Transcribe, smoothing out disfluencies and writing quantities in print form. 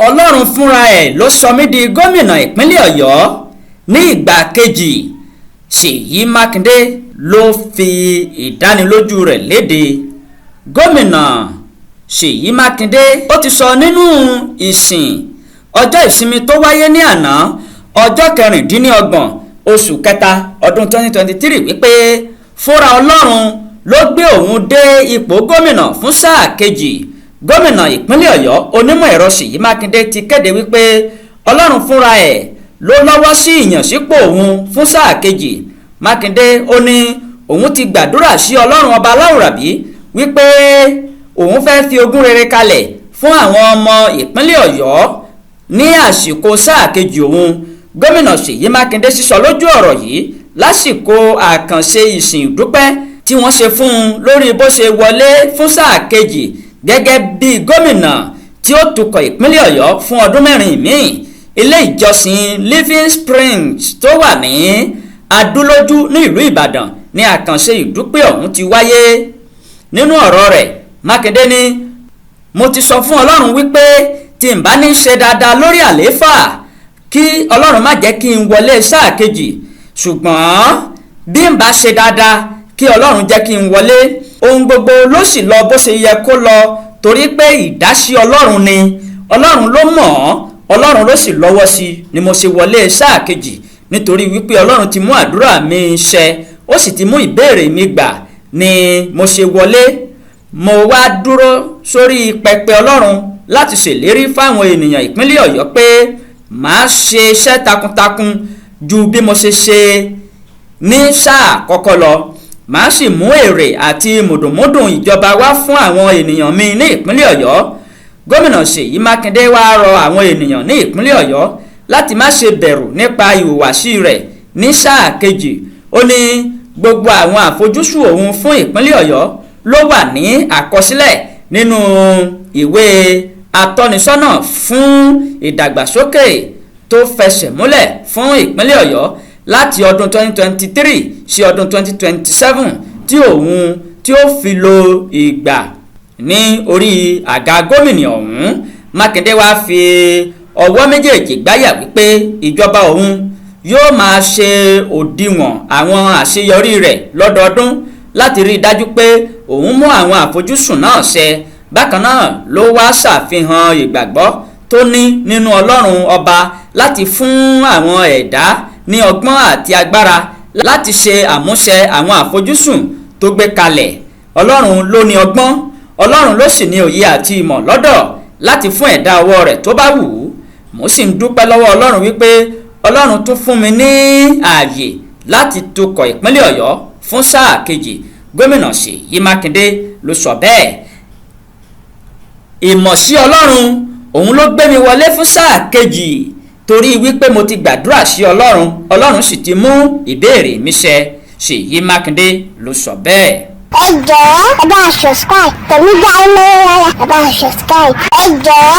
Ọlọ́run fúnra ẹ̀ ló sọ mí di gómìnà ìpínlẹ̀ Ọ̀yọ́ ní ìgbà kejì. Ṣèyí Mákindé ló fi ìdánilójú rẹ̀ léde. Gómìnà Ṣèyí Mákindé ó ti sọ nínú ìsìn ọjọ́ ìsinmi tó wáyé ní àná ọjọ́ 26 oṣù kẹta ọdún 2023 wípé fúnra Ọlọ́run ló gbé òun dé ipò gómìnà fún sáà kejì. Gómìnà ìpínlẹ̀ Ọ̀yọ́ onímọ̀ ẹ̀rọ Ṣèyí Mákindé ti kéde wípé Ọlọ́run fúnra ẹ̀ ló lọ́wọ́ sí ìyànsípò òun fún sáà kejì. Mákindé ó ní òun ti gbàdúrà sí Ọlọ́run ọba aláwùrábí wípé òun fẹ́ fi ogún rere kalẹ̀ fún àwọn ọmọ ìpínlẹ̀ Ọ̀yọ́ ní àsìkò sáà kejì òun. Gómìnà Ṣèyí Mákindé sísọ lójú ọ̀rọ̀ yìí lásìkò àkànṣe ìsìn ìdúpẹ́ tí wọ́n ṣe fún un lórí bó ṣe wọlé fún sáà kejì gẹ́gẹ́ bí gómìnà tí ó tukọ̀ ìpínlẹ̀ Ọ̀yọ́ fún ọdún 4 míì. Ilé ìjọsìn Living Springs tó wà ní Adúlójú ní ìlú Ìbàdàn ní àkànṣe ìdúpẹ́ ọ̀hún ti wáyé. Nínú ọ̀rọ̀ rẹ̀, Mákindé ní mo ti sọ fún Ọlọ́run wípé tí n bá ní ṣe dáadáa lórí àlééfà kí Ọlọ́run má jẹ́ kí n wọlé sáà kejì, ṣùgbọ́n bí n bá ṣe dáadáa kí Ọlọ́run jẹ́ kí n wọlé. Ohun gbogbo ló sì lọ bó ṣe yẹ kó lọ torí pé ìdásí Ọlọ́run ni. Ọlọ́run ló mọ̀ ọ́, Ọlọ́run ló sì lọ́wọ́ sí ni mo ṣe wọlé sáà kejì nítorí wípé Ọlọ́run ti mú àdúrà mi ṣẹ ó sì ti mú ìbéèrè mi gbà ni mo ṣe wọlé. Mo wá dúró sórí pẹpẹ Ọlọ́run láti ṣèlérí fáwọn ènìyàn ìpínlẹ̀ Ọ̀yọ́ pé màá ṣe iṣẹ́ takuntakun ju bí mo ṣe ṣe ní sáà kọ́kọ́ lọ. Màá sì mú èrè àti mùdùnmúdùn ìjọba wá fún àwọn ènìyàn mi ní ìpínlẹ̀ Ọ̀yọ́. Gómìnà Ṣèyí Mákindé wá rọ àwọn ènìyàn ní ìpínlẹ̀ Ọ̀yọ́ láti má ṣe bẹ̀rù nípa ìhùwàsí rẹ̀ ní sáà kejì. Ó ní gbogbo àwọn àfojúsùn òun fún ìpínlẹ̀ Ọ̀yọ́ ló wà ní àkọsílẹ̀ nínú ìwé atọ́nisọ́nà fún ìdàgbàsókè tó fẹsẹ̀ múlẹ̀ fún ìpínlẹ̀ Ọ̀yọ́ láti ọdún 2023 sí ọdún 2027 tí ó fi lo ìgbà ní orí àga gómìnà ọ̀hún. Mákindé wá fi ọwọ́ méjèèjì gbáyà wípé ìjọba òun yóò máa ṣe òdiwọ̀n àwọn àṣeyọrí rẹ̀ lọ́dọọdún láti rí i dájú pé òun mú àwọn àfojúsùn náà ṣẹ. Bákan náà ló wá ṣàfihàn ìgbàgbọ́ tó ní nínú Ọlọ́run ọba láti fún àwọn ẹ̀dá ní ọgbọ́n àti agbára láti ṣe àmúṣẹ àwọn àfojúsùn tó gbé kalẹ̀. Ọlọ́run ló ní ọgbọ́n, Ọlọ́run ló sì ní òye àti ìmọ̀ lọ́dọ̀ láti fún ẹ̀dá ọwọ́ rẹ̀ tó bá wù ú. Mo sì ń dúpẹ́ lọ́wọ́ Ọlọ́run wípé Ọlọ́run tún fún mi ní ààyè láti tukọ̀ ìpínlẹ̀ Ọ̀yọ́ fún sáà kejì. Gómìnà Ṣèyí Mákindé ló sọ bẹ́ẹ̀. Ìmọ̀sí Ọlọ́run òun ló gbé mi wọlé fún sáà kejì torí wípé mo ti gbàdúrà sí Ọlọ́run, Ọlọ́run sì ti mú ìbéèrè mi ṣẹ. Ṣèyí Mákindé ló sọ bẹ́ẹ̀. Ẹ jọ̀ọ́ ẹ bá subscribe pẹ̀lú dáhùn lọ́wọ́ ẹ bá subscribe ẹ jọ̀ọ́.